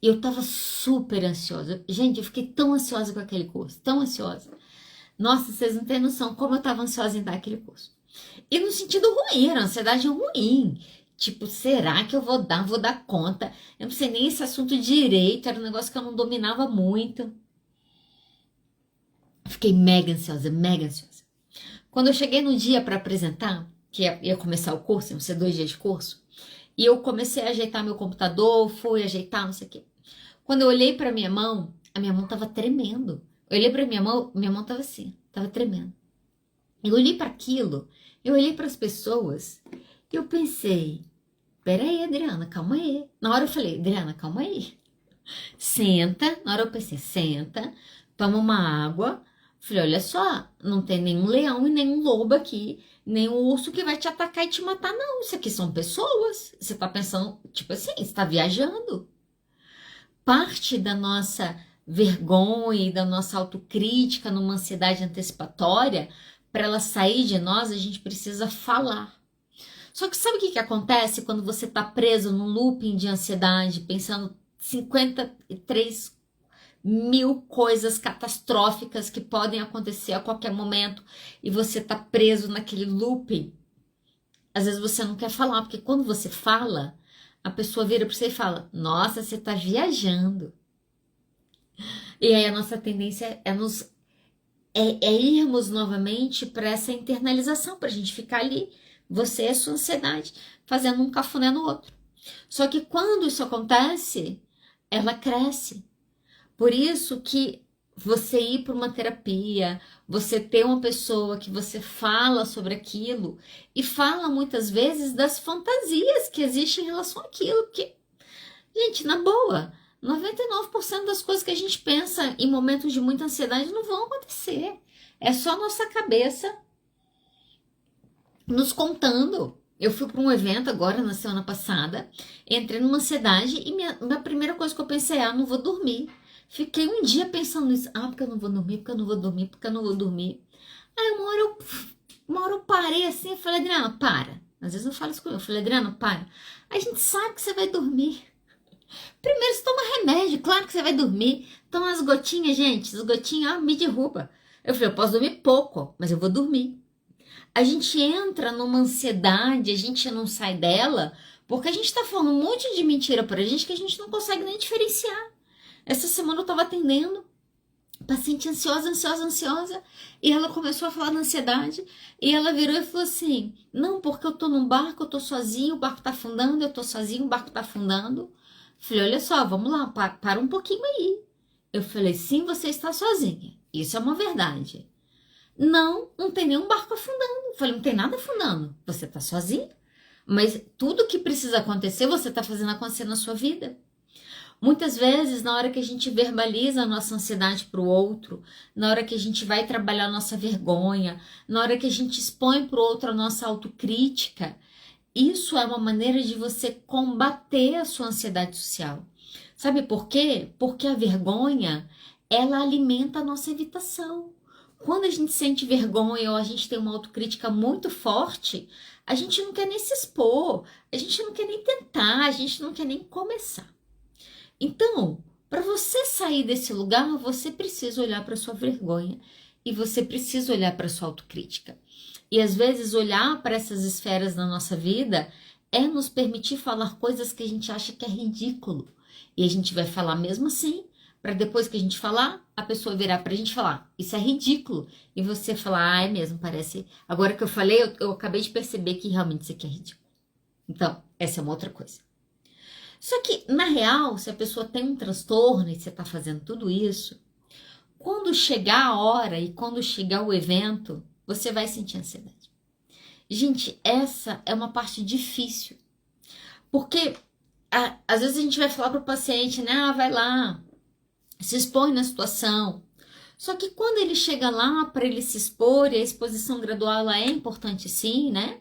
e eu tava super ansiosa. Gente, eu fiquei tão ansiosa com aquele curso, tão ansiosa. Nossa, vocês não têm noção como eu tava ansiosa em dar aquele curso. E no sentido ruim, era ansiedade ruim. Tipo, será que eu vou dar conta? Eu não sei nem esse assunto direito, era um negócio que eu não dominava muito. Fiquei mega ansiosa, mega ansiosa. Quando eu cheguei no dia para apresentar, que ia começar o curso, iam ser 2 dias de curso, e eu comecei a ajeitar meu computador, fui ajeitar, não sei o quê. Quando eu olhei para minha mão, a minha mão tava tremendo. Eu olhei para minha mão tava assim, tava tremendo. Eu olhei para aquilo, eu olhei para as pessoas, e eu pensei, peraí, Adriana, calma aí. Na hora eu falei, Adriana, calma aí. Senta, na hora eu pensei, senta, toma uma água. Falei, olha só, não tem nenhum leão e nenhum lobo aqui, nem um urso que vai te atacar e te matar, não. Isso aqui são pessoas. Você tá pensando, tipo assim, você tá viajando. Parte da nossa vergonha e da nossa autocrítica numa ansiedade antecipatória, para ela sair de nós, a gente precisa falar. Só que sabe o que acontece quando você tá preso num looping de ansiedade, pensando 53 mil coisas catastróficas que podem acontecer a qualquer momento e você tá preso naquele looping. Às vezes você não quer falar, porque quando você fala, a pessoa vira para você e fala: nossa, você tá viajando. E aí a nossa tendência é irmos novamente para essa internalização, para a gente ficar ali, você e a sua ansiedade, fazendo um cafuné no outro. Só que quando isso acontece, ela cresce. Por isso que você ir para uma terapia, você ter uma pessoa que você fala sobre aquilo e fala muitas vezes das fantasias que existem em relação àquilo, porque, gente, na boa, 99% das coisas que a gente pensa em momentos de muita ansiedade não vão acontecer. É só nossa cabeça nos contando. Eu fui para um evento agora, na semana passada, entrei numa ansiedade e minha primeira coisa que eu pensei é: não vou dormir. Fiquei um dia pensando nisso. Porque eu não vou dormir, porque eu não vou dormir, porque eu não vou dormir. Aí uma hora eu parei assim e falei: Adriana, para. Às vezes eu falo isso comigo. Eu falei: Adriana, para. A gente sabe que você vai dormir. Primeiro você toma remédio, claro que você vai dormir. Toma as gotinhas, gente. As gotinhas, me derruba. Eu falei: eu posso dormir pouco, mas eu vou dormir. A gente entra numa ansiedade, a gente não sai dela, porque a gente tá falando um monte de mentira pra gente que a gente não consegue nem diferenciar. Essa semana eu tava atendendo paciente ansiosa, e ela começou a falar da ansiedade, e ela virou e falou assim: não, porque eu tô num barco, eu tô sozinho, o barco tá afundando, eu tô sozinho, o barco tá afundando. Falei: olha só, vamos lá, para um pouquinho aí. Eu falei: sim, você está sozinha, isso é uma verdade. Não, não tem nenhum barco afundando. Falei: não tem nada afundando, você tá sozinha. Mas tudo que precisa acontecer, você tá fazendo acontecer na sua vida. Muitas vezes, na hora que a gente verbaliza a nossa ansiedade para o outro, na hora que a gente vai trabalhar a nossa vergonha, na hora que a gente expõe para o outro a nossa autocrítica, isso é uma maneira de você combater a sua ansiedade social. Sabe por quê? Porque a vergonha, ela alimenta a nossa evitação. Quando a gente sente vergonha ou a gente tem uma autocrítica muito forte, a gente não quer nem se expor, a gente não quer nem tentar, a gente não quer nem começar. Então, para você sair desse lugar, você precisa olhar para sua vergonha e você precisa olhar para sua autocrítica. E às vezes olhar para essas esferas da nossa vida é nos permitir falar coisas que a gente acha que é ridículo. E a gente vai falar mesmo assim, para depois que a gente falar, a pessoa virar para a gente falar: isso é ridículo. E você falar: é mesmo, parece. Agora que eu falei, eu acabei de perceber que realmente isso aqui é ridículo. Então, essa é uma outra coisa. Só que, na real, se a pessoa tem um transtorno e você está fazendo tudo isso, quando chegar a hora e quando chegar o evento, você vai sentir ansiedade. Gente, essa é uma parte difícil. Porque, às vezes a gente vai falar para o paciente, né? Vai lá, se expõe na situação. Só que quando ele chega lá para ele se expor, e a exposição gradual ela é importante sim, né?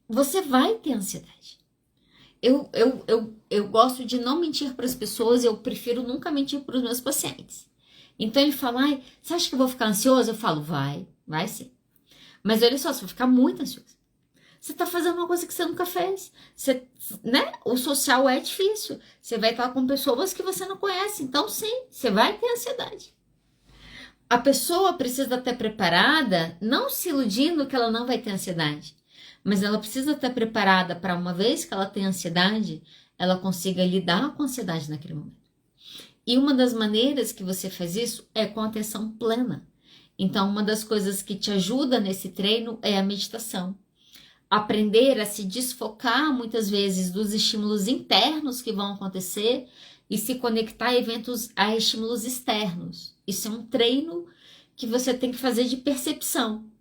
Você vai ter ansiedade. Eu gosto de não mentir para as pessoas, eu prefiro nunca mentir para os meus pacientes. Então ele fala: você acha que eu vou ficar ansioso? Eu falo: vai sim. Mas olha só, você vai ficar muito ansioso. Você está fazendo uma coisa que você nunca fez. Né? O social é difícil. Você vai estar com pessoas que você não conhece. Então sim, você vai ter ansiedade. A pessoa precisa estar preparada, não se iludindo que ela não vai ter ansiedade. Mas ela precisa estar preparada para, uma vez que ela tem ansiedade, ela consiga lidar com a ansiedade naquele momento. E uma das maneiras que você faz isso é com atenção plena. Então, uma das coisas que te ajuda nesse treino é a meditação. Aprender a se desfocar, muitas vezes, dos estímulos internos que vão acontecer e se conectar a estímulos externos. Isso é um treino que você tem que fazer de percepção.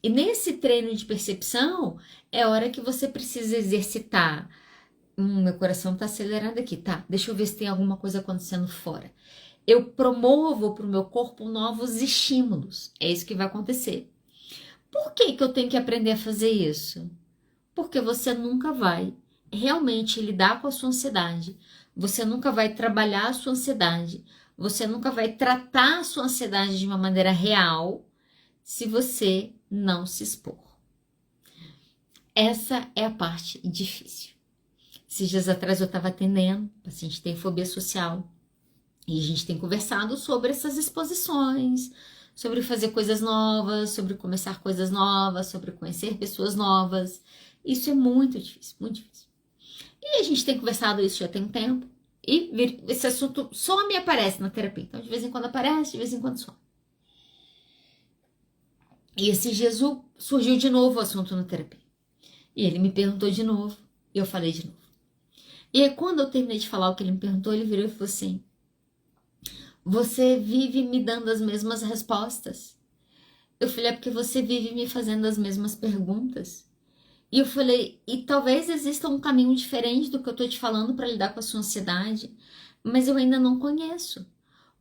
E nesse treino de percepção, é hora que você precisa exercitar. Meu coração tá acelerado aqui, tá? Deixa eu ver se tem alguma coisa acontecendo fora. Eu promovo para o meu corpo novos estímulos. É isso que vai acontecer. Por que eu tenho que aprender a fazer isso? Porque você nunca vai realmente lidar com a sua ansiedade. Você nunca vai trabalhar a sua ansiedade. Você nunca vai tratar a sua ansiedade de uma maneira real se você não se expor. Essa é a parte difícil. Esses dias atrás eu estava atendendo, o paciente tem fobia social, E a gente tem conversado sobre essas exposições, sobre fazer coisas novas, sobre começar coisas novas, sobre conhecer pessoas novas. Isso é muito difícil, muito difícil. E a gente tem conversado isso já tem um tempo. E esse assunto some e aparece na terapia. Então, de vez em quando aparece, de vez em quando some. E esses dias surgiu de novo o assunto na terapia. E ele me perguntou de novo. E eu falei de novo. E aí, quando eu terminei de falar o que ele me perguntou, ele virou e falou assim: você vive me dando as mesmas respostas. Eu falei: é porque você vive me fazendo as mesmas perguntas. E eu falei: e talvez exista um caminho diferente do que eu tô te falando para lidar com a sua ansiedade, mas eu ainda não conheço.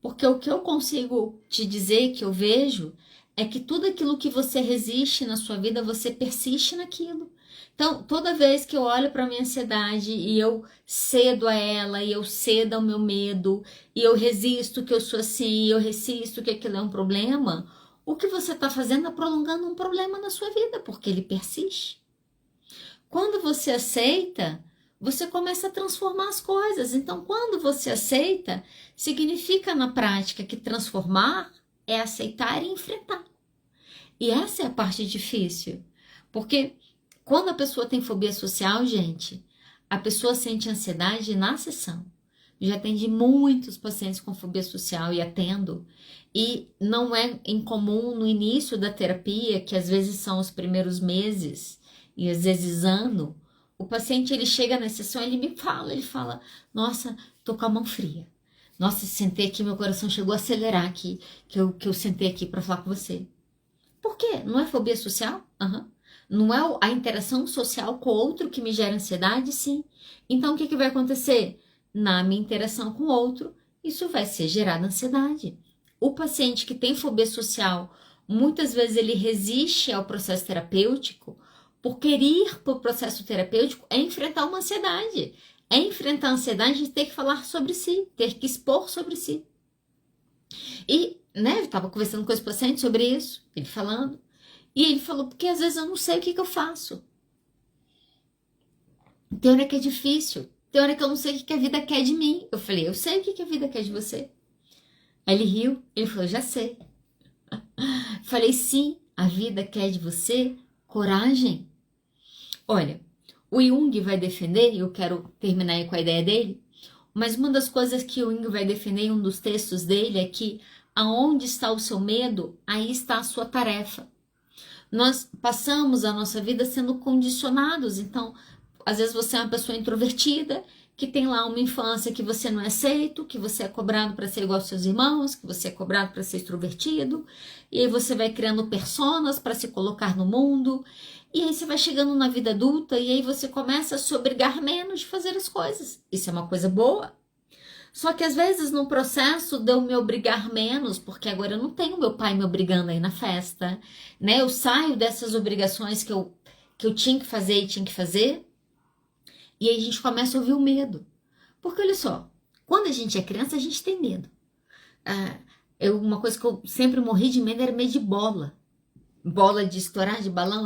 Porque o que eu consigo te dizer, que eu vejo, é que tudo aquilo que você resiste na sua vida, você persiste naquilo. Então, toda vez que eu olho para minha ansiedade e eu cedo a ela, e eu cedo ao meu medo, e eu resisto que eu sou assim, e eu resisto que aquilo é um problema, o que você está fazendo é prolongando um problema na sua vida, porque ele persiste. Quando você aceita, você começa a transformar as coisas. Então, quando você aceita, significa na prática que transformar é aceitar e enfrentar. E essa é a parte difícil, porque quando a pessoa tem fobia social, gente, a pessoa sente ansiedade na sessão. Já atendi muitos pacientes com fobia social e atendo. E não é incomum no início da terapia, que às vezes são os primeiros meses e às vezes ano, o paciente ele chega na sessão, ele fala, nossa, tô com a mão fria. Nossa, sentei aqui, meu coração chegou a acelerar aqui, que eu sentei aqui para falar com você. Por quê? Não é fobia social? Não é a interação social com o outro que me gera ansiedade? Sim. Então, o que vai acontecer? Na minha interação com o outro, isso vai ser gerada ansiedade. O paciente que tem fobia social, muitas vezes ele resiste ao processo terapêutico, porque ir para o processo terapêutico é enfrentar uma ansiedade. É enfrentar a ansiedade de ter que falar sobre si, ter que expor sobre si. E, eu estava conversando com esse paciente sobre isso, ele falando, e ele falou, porque às vezes eu não sei o que eu faço. Tem hora que é difícil, tem hora que eu não sei o que a vida quer de mim. Eu falei, eu sei o que a vida quer de você. Aí ele riu, ele falou, já sei. Falei, sim, a vida quer de você coragem. Olha, o Jung vai defender, e eu quero terminar aí com a ideia dele, mas uma das coisas que o Jung vai defender em um dos textos dele é que aonde está o seu medo, aí está a sua tarefa. Nós passamos a nossa vida sendo condicionados, então, às vezes você é uma pessoa introvertida, que tem lá uma infância que você não é aceito, que você é cobrado para ser igual aos seus irmãos, que você é cobrado para ser extrovertido, e aí você vai criando personas para se colocar no mundo, e aí você vai chegando na vida adulta, e aí você começa a se obrigar menos de fazer as coisas. Isso é uma coisa boa. Só que às vezes no processo de eu me obrigar menos, porque agora eu não tenho meu pai me obrigando aí na festa, Eu saio dessas obrigações que eu tinha que fazer e tinha que fazer, e aí a gente começa a ouvir o medo. Porque olha só, quando a gente é criança, a gente tem medo. Uma coisa que eu sempre morri de medo era medo de bola. Bola de estourar, de balão,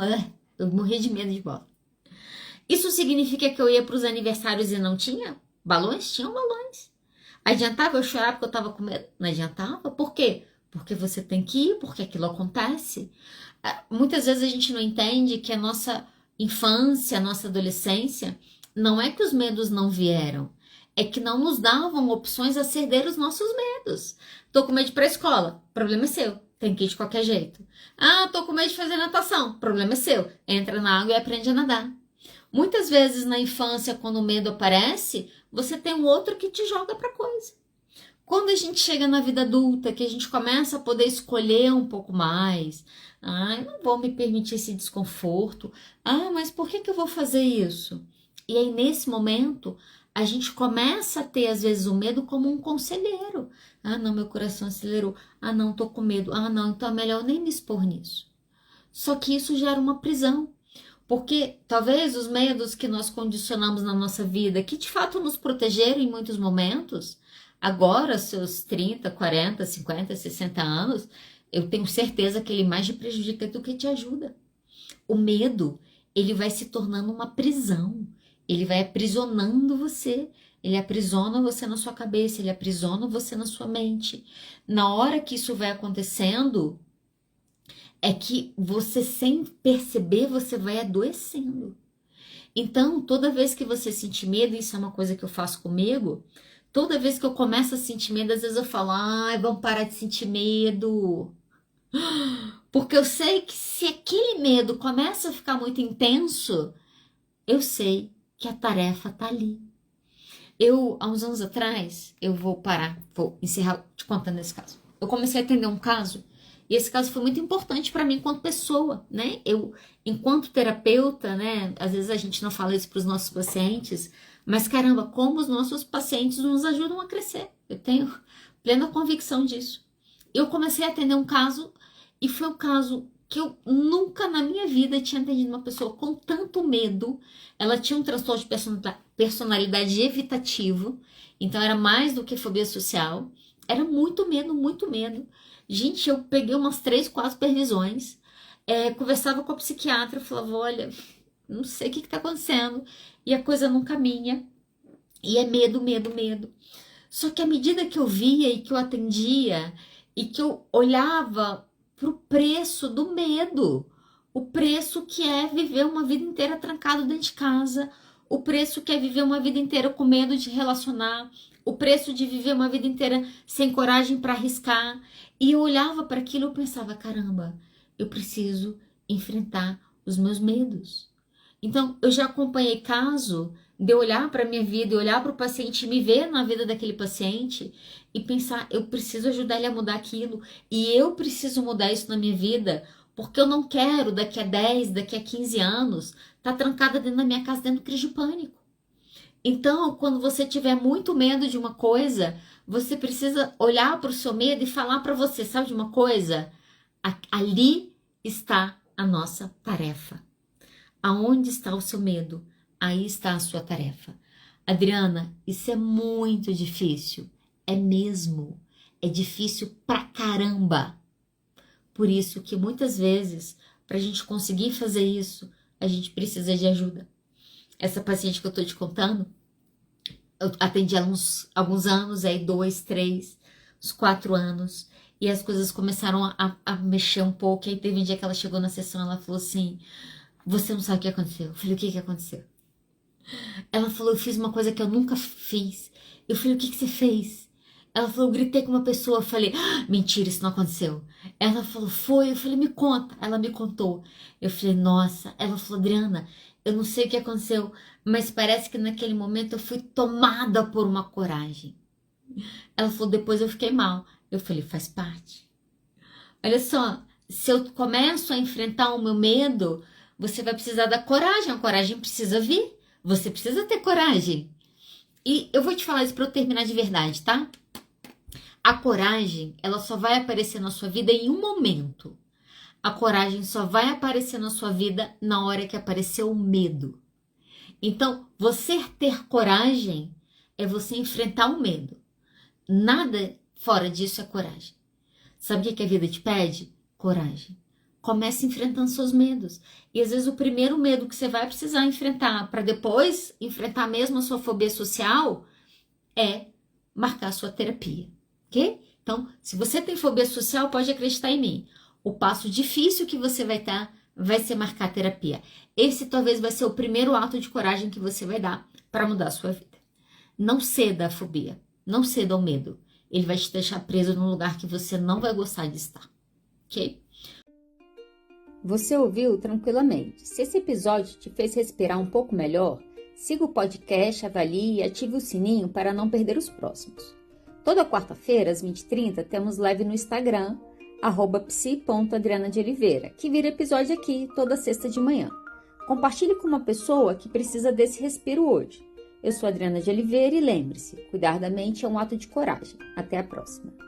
eu morri de medo de bola. Isso significa que eu ia para os aniversários e não tinha balões? Tinham balões. Adiantava eu chorar porque eu estava com medo? Não adiantava. Por quê? Porque você tem que ir, porque aquilo acontece. Muitas vezes a gente não entende que a nossa infância, a nossa adolescência, não é que os medos não vieram, é que não nos davam opções a ceder os nossos medos. Tô com medo de ir para a escola, problema é seu, tem que ir de qualquer jeito. Tô com medo de fazer natação, problema é seu, entra na água e aprende a nadar. Muitas vezes na infância, quando o medo aparece, você tem um outro que te joga para coisa. Quando a gente chega na vida adulta, que a gente começa a poder escolher um pouco mais, eu não vou me permitir esse desconforto, mas por que eu vou fazer isso? E aí, nesse momento, a gente começa a ter, às vezes, o medo como um conselheiro. Não, meu coração acelerou. Não, tô com medo. Não, então é melhor eu nem me expor nisso. Só que isso gera uma prisão. Porque talvez os medos que nós condicionamos na nossa vida, que de fato nos protegeram em muitos momentos, agora, seus 30, 40, 50, 60 anos, eu tenho certeza que ele mais te prejudica do que te ajuda. O medo, ele vai se tornando uma prisão. Ele vai aprisionando você. Ele aprisiona você na sua cabeça, ele aprisiona você na sua mente. Na hora que isso vai acontecendo, é que você, sem perceber, você vai adoecendo. Então, toda vez que você sentir medo, isso é uma coisa que eu faço comigo, toda vez que eu começo a sentir medo, às vezes eu falo, ai, vamos parar de sentir medo. Porque eu sei que se aquele medo começa a ficar muito intenso, eu sei que a tarefa tá ali. Há uns anos atrás, eu vou encerrar te contando esse caso. Eu comecei a atender um caso, e esse caso foi muito importante para mim enquanto pessoa, né? Eu, enquanto terapeuta, né? Às vezes a gente não fala isso para os nossos pacientes, mas caramba, como os nossos pacientes nos ajudam a crescer. Eu tenho plena convicção disso. Eu comecei a atender um caso, e foi um caso que eu nunca na minha vida tinha atendido uma pessoa com tanto medo. Ela tinha um transtorno de personalidade evitativo, então era mais do que fobia social. Era muito medo, muito medo. Gente, eu peguei umas 3, 4 supervisões, conversava com a psiquiatra, falava, olha, não sei o que tá acontecendo, e a coisa não caminha, e é medo, medo, medo. Só que à medida que eu via e que eu atendia, e que eu olhava pro preço do medo, o preço que é viver uma vida inteira trancado dentro de casa, o preço que é viver uma vida inteira com medo de relacionar, o preço de viver uma vida inteira sem coragem para arriscar. E eu olhava para aquilo e pensava, caramba, eu preciso enfrentar os meus medos. Então, eu já acompanhei caso de eu olhar para a minha vida e olhar para o paciente e me ver na vida daquele paciente e pensar, eu preciso ajudar ele a mudar aquilo e eu preciso mudar isso na minha vida, porque eu não quero daqui a 10, daqui a 15 anos estar trancada dentro da minha casa dentro de crise de pânico. Então, quando você tiver muito medo de uma coisa, você precisa olhar para o seu medo e falar para você, sabe de uma coisa? Ali está a nossa tarefa. Aonde está o seu medo? Aí está a sua tarefa. Adriana, isso é muito difícil. É mesmo. É difícil pra caramba. Por isso que muitas vezes, para a gente conseguir fazer isso, a gente precisa de ajuda. Essa paciente que eu tô te contando, eu atendi ela alguns anos, aí 2, 3, uns 4 anos, e as coisas começaram a mexer um pouco. Aí teve um dia que ela chegou na sessão, ela falou assim, você não sabe o que aconteceu. Eu falei, o que aconteceu? Ela falou, eu fiz uma coisa que eu nunca fiz. Eu falei, o que você fez? Ela falou, eu gritei com uma pessoa. Eu falei, mentira, isso não aconteceu. Ela falou, foi. Eu falei, me conta. Ela me contou. Eu falei, nossa. Ela falou, Adriana, eu não sei o que aconteceu, mas parece que naquele momento eu fui tomada por uma coragem. Ela falou, depois eu fiquei mal. Eu falei, faz parte. Olha só, se eu começo a enfrentar o meu medo, você vai precisar da coragem. A coragem precisa vir. Você precisa ter coragem. E eu vou te falar isso para eu terminar de verdade, tá? A coragem, ela só vai aparecer na sua vida em um momento. A coragem só vai aparecer na sua vida na hora que aparecer o medo. Então, você ter coragem é você enfrentar o medo. Nada fora disso é coragem. Sabe o que a vida te pede? Coragem. Comece enfrentando seus medos. E às vezes o primeiro medo que você vai precisar enfrentar para depois enfrentar mesmo a sua fobia social é marcar a sua terapia, ok? Então, se você tem fobia social, pode acreditar em mim. O passo difícil que você vai dar vai ser marcar a terapia. Esse talvez vai ser o primeiro ato de coragem que você vai dar para mudar a sua vida. Não ceda à fobia, não ceda ao medo. Ele vai te deixar preso num lugar que você não vai gostar de estar, ok? Você ouviu tranquilamente. Se esse episódio te fez respirar um pouco melhor, siga o podcast, avalie e ative o sininho para não perder os próximos. Toda quarta-feira, às 20h30, temos live no Instagram, @psi.adriana_de_oliveira, que vira episódio aqui toda sexta de manhã. Compartilhe com uma pessoa que precisa desse respiro hoje. Eu sou Adriana de Oliveira e lembre-se, cuidar da mente é um ato de coragem. Até a próxima.